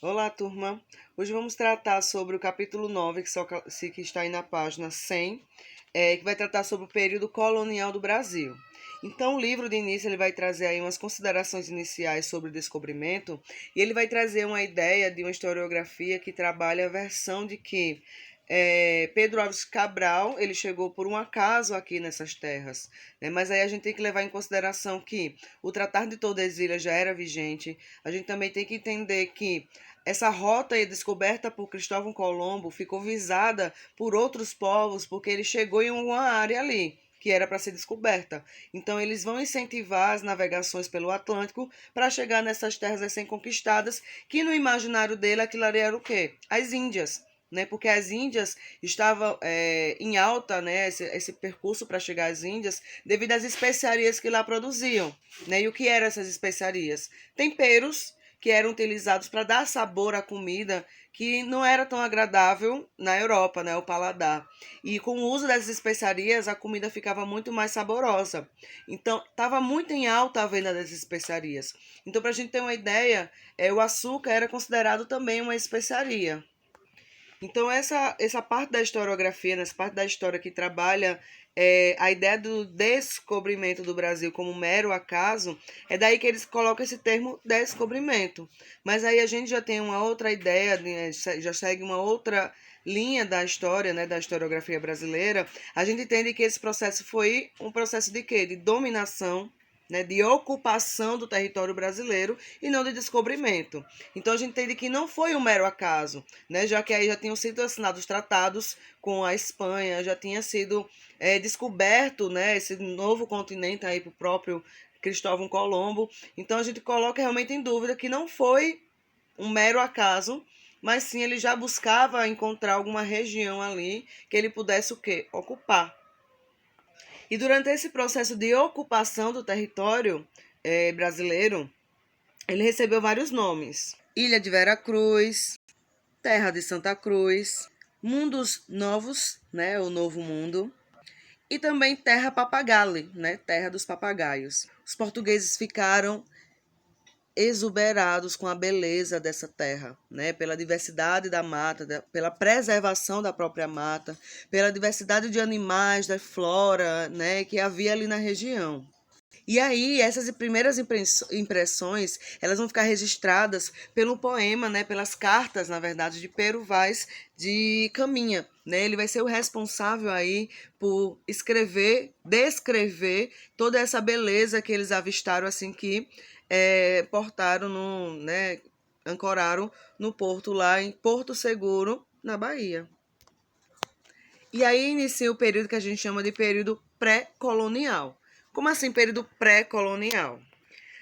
Olá, turma! Hoje vamos tratar sobre o capítulo 9, que está aí na página 100, que vai tratar sobre o período colonial do Brasil. Então, o livro de início ele vai trazer aí umas considerações iniciais sobre o descobrimento e ele vai trazer uma ideia de uma historiografia que trabalha a versão de que Pedro Álvares Cabral ele chegou por um acaso aqui nessas terras, né? Mas aí a gente tem que levar em consideração que o Tratado de Tordesilhas já era vigente. A gente também tem que entender que essa rota aí, descoberta por Cristóvão Colombo ficou visada por outros povos porque ele chegou em uma área ali que era para ser descoberta. Então eles vão incentivar as navegações pelo Atlântico para chegar nessas terras recém-conquistadas, que no imaginário dele aquilo ali era o quê? As Índias. Né, porque as Índias estavam em alta, né, esse percurso para chegar às Índias, devido às especiarias que lá produziam. Né? E o que eram essas especiarias? Temperos que eram utilizados para dar sabor à comida que não era tão agradável na Europa, né, o paladar. E com o uso dessas especiarias, a comida ficava muito mais saborosa. Então, estava muito em alta a venda dessas especiarias. Então, para a gente ter uma ideia, o açúcar era considerado também uma especiaria. Então, essa parte da historiografia, nessa parte da história que trabalha a ideia do descobrimento do Brasil como mero acaso, é daí que eles colocam esse termo descobrimento. Mas aí a gente já tem uma outra ideia, né, já segue uma outra linha da história, né, da historiografia brasileira. A gente entende que esse processo foi um processo de quê? De dominação, né, de ocupação do território brasileiro e não de descobrimento. Então a gente entende que não foi um mero acaso, né, já que aí já tinham sido assinados tratados com a Espanha, já tinha sido descoberto, né, esse novo continente aí para o próprio Cristóvão Colombo. Então a gente coloca realmente em dúvida que não foi um mero acaso, mas sim ele já buscava encontrar alguma região ali que ele pudesse o quê? Ocupar. E durante esse processo de ocupação do território brasileiro, ele recebeu vários nomes: Ilha de Vera Cruz, Terra de Santa Cruz, Mundos Novos, né, o Novo Mundo, e também Terra Papagalle, né, Terra dos Papagaios. Os portugueses ficaram exuberados com a beleza dessa terra, né, pela diversidade da mata, pela preservação da própria mata, pela diversidade de animais, da flora, né, que havia ali na região. E aí, essas primeiras impressões, elas vão ficar registradas pelo poema, né, pelas cartas, na verdade, de Pero Vaz de Caminha, né? Ele vai ser o responsável aí por descrever toda essa beleza que eles avistaram assim que portaram né, ancoraram no porto lá em Porto Seguro, na Bahia. E aí inicia o período que a gente chama de período pré-colonial. Como assim período pré-colonial?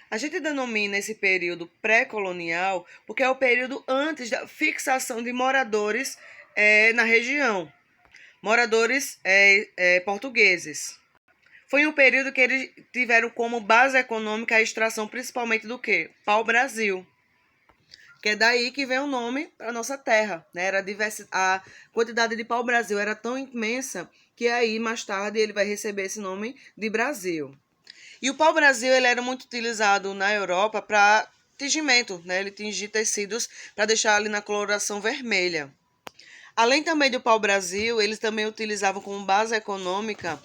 A gente denomina esse período pré-colonial porque é o período antes da fixação de moradores na região, moradores portugueses. Foi um período que eles tiveram como base econômica a extração principalmente do quê? Pau-brasil. Que é daí que vem o nome para nossa terra, né? A quantidade de pau-brasil era tão imensa que aí mais tarde ele vai receber esse nome de Brasil. E o pau-brasil ele era muito utilizado na Europa para tingimento, né? Ele tingia tecidos para deixar ali na coloração vermelha. Além também do pau-brasil, eles também utilizavam como base econômica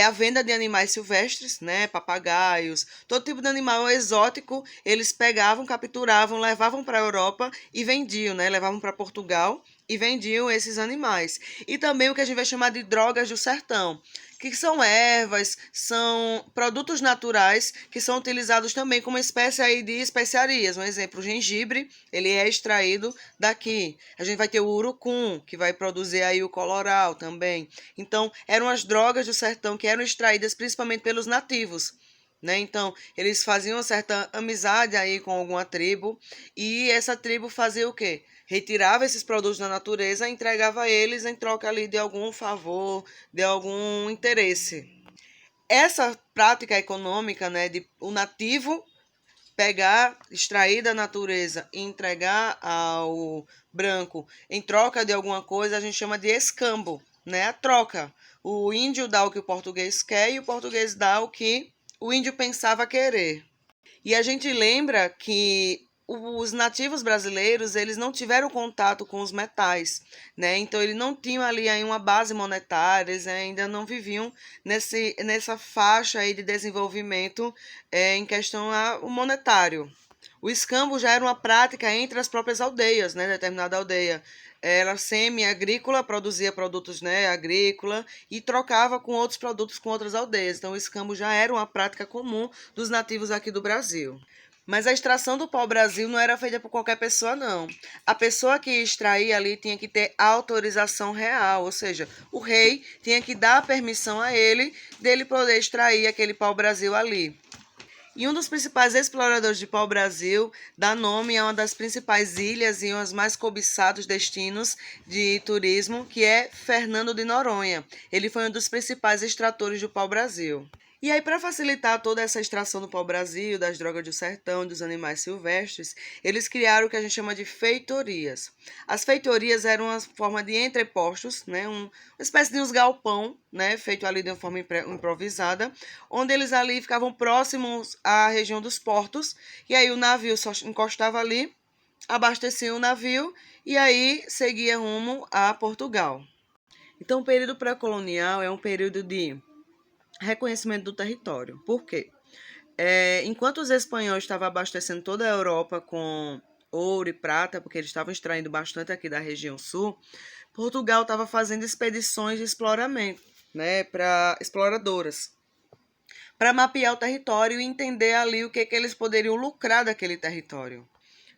a venda de animais silvestres, né, papagaios, todo tipo de animal exótico, eles pegavam, capturavam, levavam para a Europa e vendiam, né, levavam para Portugal e vendiam esses animais. E também o que a gente vai chamar de drogas do sertão, que são ervas, são produtos naturais que são utilizados também como espécie aí de especiarias. Um exemplo, o gengibre, ele é extraído daqui. A gente vai ter o urucum, que vai produzir aí o coloral também. Então, eram as drogas do sertão que eram extraídas principalmente pelos nativos. Né? Então, eles faziam uma certa amizade aí com alguma tribo e essa tribo fazia o quê? Retirava esses produtos da natureza e entregava a eles em troca ali de algum favor, de algum interesse. Essa prática econômica, né, de o nativo pegar, extrair da natureza e entregar ao branco em troca de alguma coisa, a gente chama de escambo, né? A troca. O índio dá o que o português quer e o português dá o que o índio pensava querer. E a gente lembra que os nativos brasileiros, eles não tiveram contato com os metais, né? Então, eles não tinham ali aí uma base monetária, eles ainda não viviam nessa faixa aí de desenvolvimento em questão ao monetário. O escambo já era uma prática entre as próprias aldeias, né? Determinada aldeia era semi-agrícola, produzia produtos, né, agrícola e trocava com outros produtos com outras aldeias. Então, o escambo já era uma prática comum dos nativos aqui do Brasil. Mas a extração do pau-brasil não era feita por qualquer pessoa, não. A pessoa que extraía ali tinha que ter autorização real, ou seja, o rei tinha que dar a permissão a ele dele poder extrair aquele pau-brasil ali. E um dos principais exploradores de pau-brasil dá nome a uma das principais ilhas e um dos mais cobiçados destinos de turismo, que é Fernando de Noronha. Ele foi um dos principais extratores do pau-brasil. E aí, para facilitar toda essa extração do pau-brasil, das drogas do sertão, dos animais silvestres, eles criaram o que a gente chama de feitorias. As feitorias eram uma forma de entrepostos, né, uma espécie de uns galpão, né, feito ali de uma forma improvisada, onde eles ali ficavam próximos à região dos portos, e aí o navio só encostava ali, abastecia o navio e aí seguia rumo a Portugal. Então, o período pré-colonial é um período de reconhecimento do território. Por quê? Enquanto os espanhóis estavam abastecendo toda a Europa com ouro e prata, porque eles estavam extraindo bastante aqui da região sul, Portugal estava fazendo expedições de exploramento, né, para exploradoras, para mapear o território e entender ali o que eles poderiam lucrar daquele território.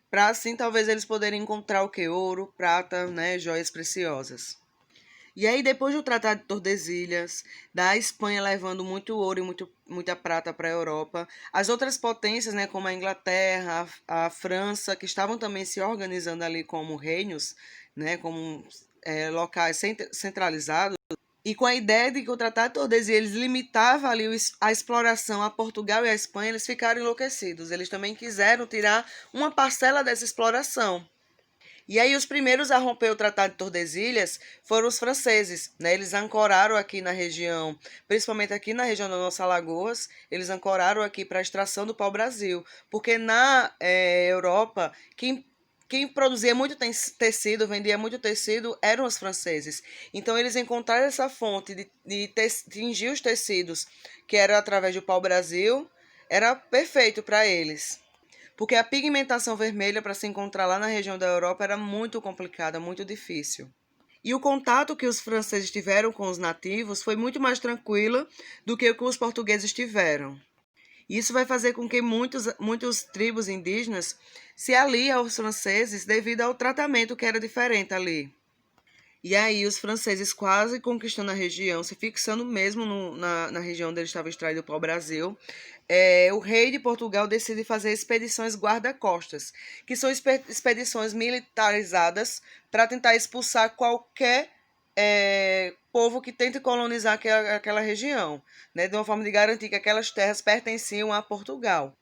Para assim, talvez eles poderem encontrar o que? Ouro, prata, né, joias preciosas. E aí, depois do Tratado de Tordesilhas, da Espanha levando muito ouro e muita prata para a Europa, as outras potências, né, como a Inglaterra, a França, que estavam também se organizando ali como reinos, né, como locais centralizados, e com a ideia de que o Tratado de Tordesilhas limitava ali a exploração a Portugal e a Espanha, eles ficaram enlouquecidos. Eles também quiseram tirar uma parcela dessa exploração. E aí os primeiros a romper o Tratado de Tordesilhas foram os franceses, né? Eles ancoraram aqui na região, principalmente aqui na região das nossas Alagoas, eles ancoraram aqui para a extração do pau-brasil, porque na Europa, quem produzia muito tecido, vendia muito tecido, eram os franceses. Então, eles encontraram essa fonte de tingir os tecidos, que era através do pau-brasil, era perfeito para eles. Porque a pigmentação vermelha para se encontrar lá na região da Europa era muito complicada, muito difícil. E o contato que os franceses tiveram com os nativos foi muito mais tranquilo do que o que os portugueses tiveram. Isso vai fazer com que muitos tribos indígenas se aliem aos franceses devido ao tratamento que era diferente ali. E aí os franceses quase conquistando a região, se fixando mesmo na região onde eles estavam extraídos para o Brasil, o rei de Portugal decide fazer expedições guarda-costas, que são expedições militarizadas para tentar expulsar qualquer povo que tente colonizar aquela região, né, de uma forma de garantir que aquelas terras pertenciam a Portugal.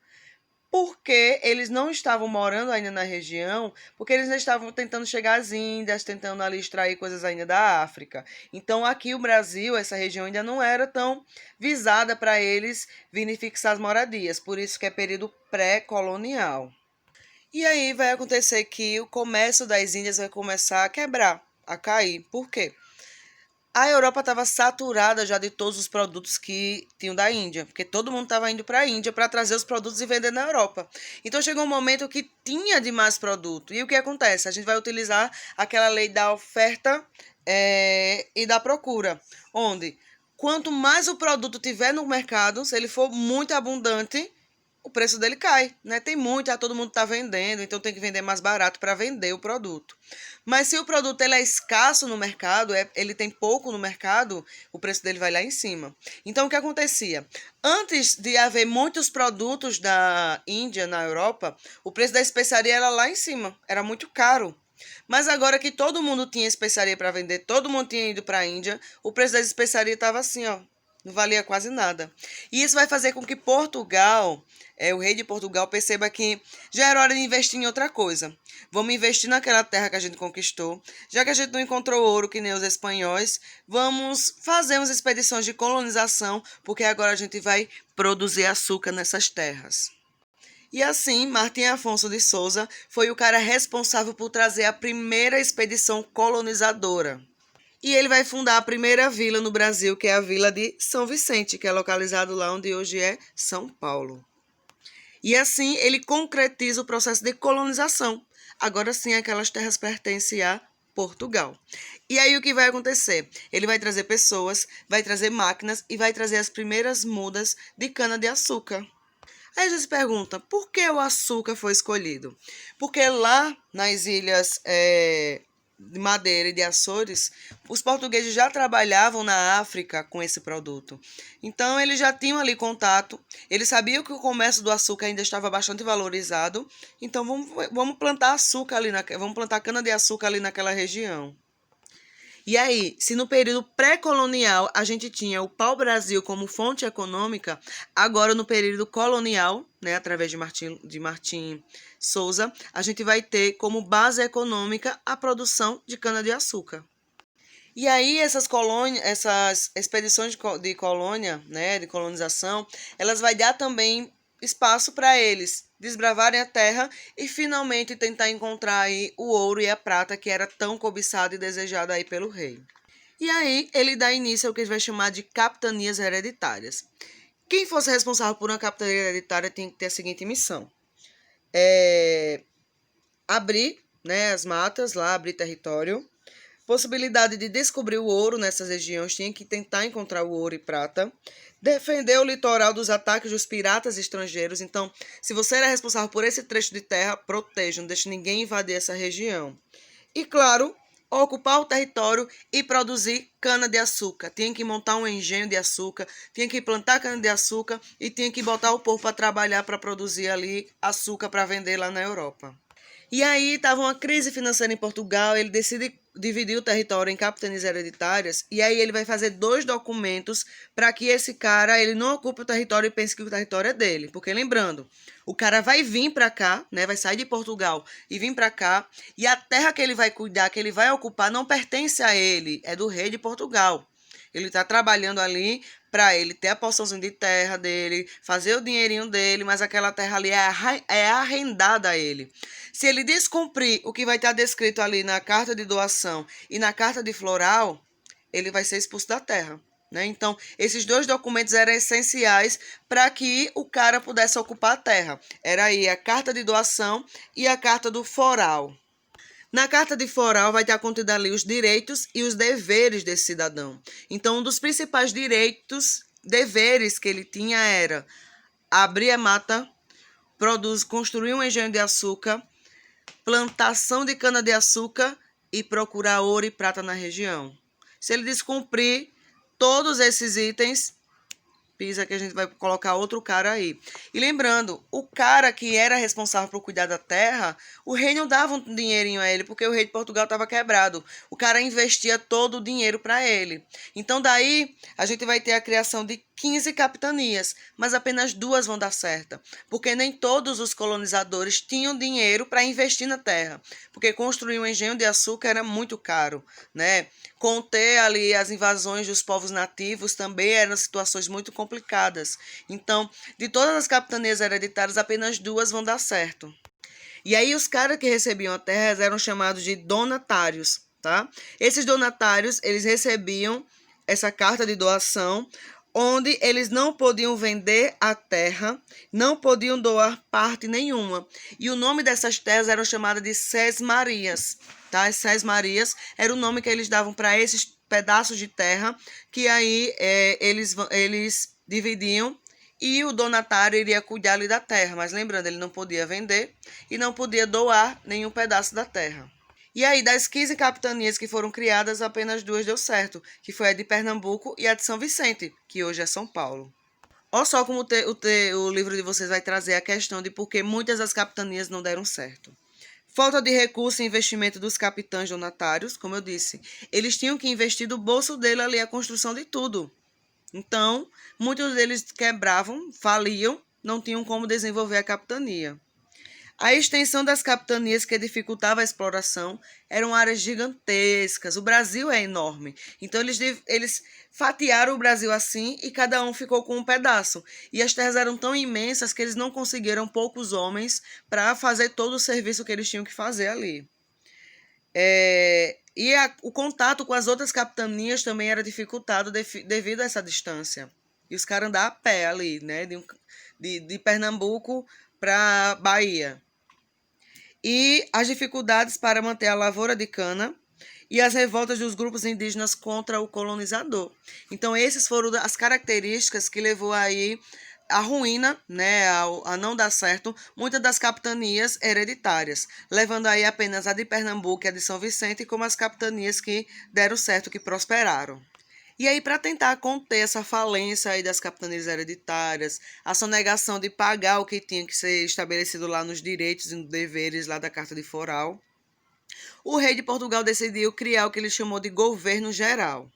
Porque eles não estavam morando ainda na região, porque eles ainda estavam tentando chegar às Índias, tentando ali extrair coisas ainda da África. Então, aqui o Brasil, essa região ainda não era tão visada para eles virem fixar as moradias, por isso que é período pré-colonial. E aí vai acontecer que o comércio das Índias vai começar a quebrar, a cair. Por quê? A Europa estava saturada já de todos os produtos que tinham da Índia, porque todo mundo estava indo para a Índia para trazer os produtos e vender na Europa. Então chegou um momento que tinha demais produto. E o que acontece? A gente vai utilizar aquela lei da oferta e da procura, onde quanto mais o produto tiver no mercado, se ele for muito abundante, o preço dele cai, né? Tem muito, todo mundo está vendendo, então tem que vender mais barato para vender o produto. Mas se o produto ele é escasso no mercado, ele tem pouco no mercado, o preço dele vai lá em cima. Então, o que acontecia? Antes de haver muitos produtos da Índia na Europa, o preço da especiaria era lá em cima, era muito caro. Mas agora que todo mundo tinha especiaria para vender, todo mundo tinha ido para a Índia, o preço das especiarias estava assim, ó, não valia quase nada. E isso vai fazer com que Portugal, o rei de Portugal, perceba que já era hora de investir em outra coisa. Vamos investir naquela terra que a gente conquistou. Já que a gente não encontrou ouro que nem os espanhóis, vamos fazer umas expedições de colonização, porque agora a gente vai produzir açúcar nessas terras. E assim, Martim Afonso de Souza foi o cara responsável por trazer a primeira expedição colonizadora. E ele vai fundar a primeira vila no Brasil, que é a Vila de São Vicente, que é localizado lá onde hoje é São Paulo. E assim ele concretiza o processo de colonização. Agora sim, aquelas terras pertencem a Portugal. E aí o que vai acontecer? Ele vai trazer pessoas, vai trazer máquinas e vai trazer as primeiras mudas de cana-de-açúcar. Aí a gente se pergunta, por que o açúcar foi escolhido? Porque lá nas ilhas de Madeira e de Açores, os portugueses já trabalhavam na África com esse produto. Então, eles já tinham ali contato, eles sabiam que o comércio do açúcar ainda estava bastante valorizado, então vamos plantar açúcar ali, vamos plantar cana-de-açúcar ali naquela região. E aí, se no período pré-colonial a gente tinha o pau-brasil como fonte econômica, agora no período colonial, né, através de Martim Souza, a gente vai ter como base econômica a produção de cana-de-açúcar. E aí essas expedições de colônia, né, de colonização, elas vai dar também espaço para eles desbravarem a terra e finalmente tentar encontrar aí o ouro e a prata que era tão cobiçado e desejado aí pelo rei. E aí ele dá início ao que a gente vai chamar de capitanias hereditárias. Quem fosse responsável por uma capitania hereditária tem que ter a seguinte missão: abrir, né, as matas lá, abrir território. Possibilidade de descobrir o ouro nessas regiões, tinha que tentar encontrar o ouro e prata. Defender o litoral dos ataques dos piratas estrangeiros. Então, se você era responsável por esse trecho de terra, proteja, não deixe ninguém invadir essa região. E, claro, ocupar o território e produzir cana-de-açúcar. Tinha que montar um engenho de açúcar, tinha que plantar cana-de-açúcar e tinha que botar o povo para trabalhar para produzir ali açúcar para vender lá na Europa. E aí estava uma crise financeira em Portugal, ele decide dividir o território em capitanias hereditárias, e aí ele vai fazer 2 documentos para que esse cara ele não ocupe o território e pense que o território é dele. Porque lembrando, o cara vai vir para cá, né, vai sair de Portugal e vir para cá, e a terra que ele vai cuidar, que ele vai ocupar, não pertence a ele, é do rei de Portugal. Ele está trabalhando ali para ele ter a porçãozinha de terra dele, fazer o dinheirinho dele, mas aquela terra ali é arrendada a ele. Se ele descumprir o que vai estar descrito ali na carta de doação e na carta de floral, ele vai ser expulso da terra. Né? Então, esses 2 documentos eram essenciais para que o cara pudesse ocupar a terra. Era aí a carta de doação e a carta do foral. Na carta de foral vai estar contido ali os direitos e os deveres desse cidadão. Então, um dos principais deveres que ele tinha era abrir a mata, construir um engenho de açúcar, plantação de cana-de-açúcar e procurar ouro e prata na região. Se ele descumprir todos esses itens, pisa que a gente vai colocar outro cara aí. E lembrando, o cara que era responsável por cuidar da terra, o rei não dava um dinheirinho a ele, porque o rei de Portugal estava quebrado. O cara investia todo o dinheiro para ele. Então daí a gente vai ter a criação de 15 capitanias, mas apenas 2 vão dar certo, porque nem todos os colonizadores tinham dinheiro para investir na terra, porque construir um engenho de açúcar era muito caro, né? Conter ali as invasões dos povos nativos também eram situações muito complicadas. Então, de todas as capitanias hereditárias, apenas 2 vão dar certo. E aí os caras que recebiam a terra eram chamados de donatários, tá? Esses donatários, eles recebiam essa carta de doação, onde eles não podiam vender a terra, não podiam doar parte nenhuma. E o nome dessas terras eram chamadas de sesmarias, tá? As sesmarias era o nome que eles davam para esses pedaços de terra, que aí eles dividiam e o donatário iria cuidar ali da terra. Mas lembrando, ele não podia vender e não podia doar nenhum pedaço da terra. E aí, das 15 capitanias que foram criadas, apenas 2 deu certo, que foi a de Pernambuco e a de São Vicente, que hoje é São Paulo. Olha só como o livro de vocês vai trazer a questão de por que muitas das capitanias não deram certo. Falta de recurso e investimento dos capitães donatários, como eu disse. Eles tinham que investir do bolso dele ali a construção de tudo. Então, muitos deles quebravam, faliam, não tinham como desenvolver a capitania. A extensão das capitanias que dificultava a exploração eram áreas gigantescas. O Brasil é enorme. Então, eles fatiaram o Brasil assim e cada um ficou com um pedaço. E as terras eram tão imensas que eles não conseguiram poucos homens para fazer todo o serviço que eles tinham que fazer ali. O contato com as outras capitanias também era dificultado devido a essa distância. E os caras andavam a pé ali, né? De Pernambuco para Bahia. E as dificuldades para manter a lavoura de cana e as revoltas dos grupos indígenas contra o colonizador. Então, esses foram as características que levou aí a ruína, né, a não dar certo, muitas das capitanias hereditárias, levando aí apenas a de Pernambuco e a de São Vicente como as capitanias que deram certo, que prosperaram. E aí, para tentar conter essa falência aí das capitanias hereditárias, a sonegação de pagar o que tinha que ser estabelecido lá nos direitos e nos deveres lá da Carta de Foral, o rei de Portugal decidiu criar o que ele chamou de governo geral.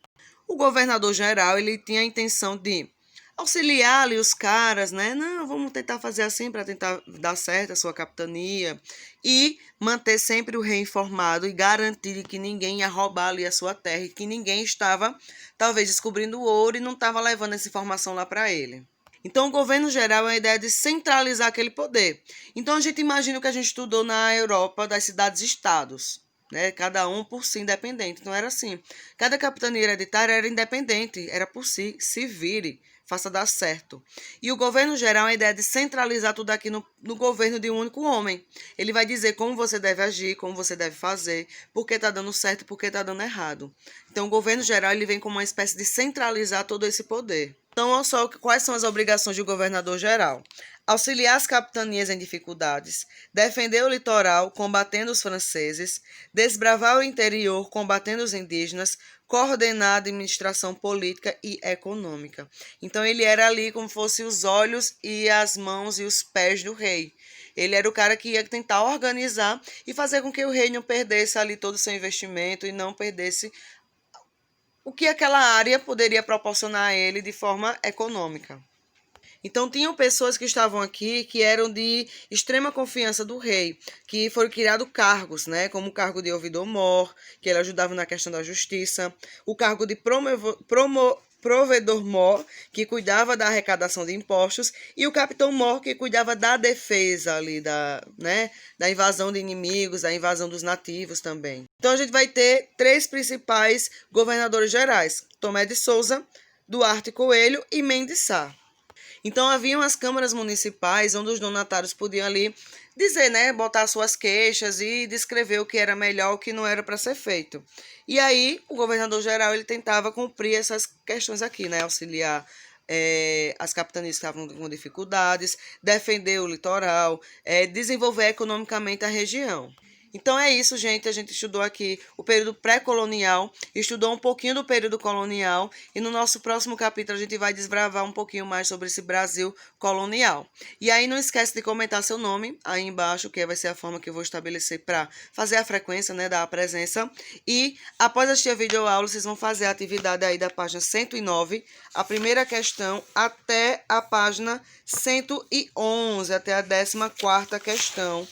O governador geral, ele tinha a intenção de auxiliar ali os caras, né? Não, vamos tentar fazer assim para tentar dar certo a sua capitania e manter sempre o rei informado e garantir que ninguém ia roubar ali a sua terra e que ninguém estava, talvez, descobrindo o ouro e não estava levando essa informação lá para ele. Então, o governo geral é a ideia de centralizar aquele poder. Então, a gente imagina o que a gente estudou na Europa das cidades-estados, né? Cada um por si independente. Então, era assim. Cada capitania hereditária era independente, era por si, se vire, faça dar certo. E o governo geral é a ideia de centralizar tudo aqui no governo de um único homem. Ele vai dizer como você deve agir, como você deve fazer, por que está dando certo e por que está dando errado. Então, o governo geral ele vem como uma espécie de centralizar todo esse poder. Então, olha só quais são as obrigações do governador geral. Auxiliar as capitanias em dificuldades, defender o litoral, combatendo os franceses, desbravar o interior, combatendo os indígenas, coordenar a administração política e econômica. Então, ele era ali como fosse os olhos e as mãos e os pés do rei. Ele era o cara que ia tentar organizar e fazer com que o rei não perdesse ali todo o seu investimento e não perdesse o que aquela área poderia proporcionar a ele de forma econômica. Então, tinham pessoas que estavam aqui que eram de extrema confiança do rei, que foram criados cargos, né, como o cargo de ouvidor-mor, que ele ajudava na questão da justiça, o cargo de provedor-mor, que cuidava da arrecadação de impostos, e o capitão-mor, que cuidava da defesa ali, da invasão de inimigos, da invasão dos nativos também. Então, a gente vai ter 3 principais governadores gerais, Tomé de Souza, Duarte Coelho e Mendes Sá. Então, haviam as câmaras municipais, onde os donatários podiam ali dizer, né, botar suas queixas e descrever o que era melhor, o que não era para ser feito. E aí, o governador geral, ele tentava cumprir essas questões aqui, né, auxiliar as capitanias que estavam com dificuldades, defender o litoral, desenvolver economicamente a região. Então é isso, gente. A gente estudou aqui o período pré-colonial, estudou um pouquinho do período colonial e no nosso próximo capítulo a gente vai desbravar um pouquinho mais sobre esse Brasil colonial. E aí não esquece de comentar seu nome aí embaixo, que vai ser a forma que eu vou estabelecer para fazer a frequência, né, da presença. E após assistir a videoaula, vocês vão fazer a atividade aí da página 109, a primeira questão até a página 111, até a 14ª questão,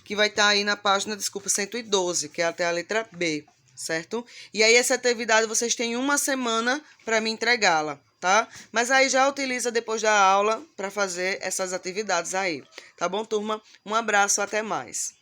que vai estar aí na página, 112, que é até a letra B, certo? E aí, essa atividade, vocês têm uma semana para me entregá-la, tá? Mas aí já utiliza depois da aula para fazer essas atividades aí, tá bom, turma? Um abraço, até mais.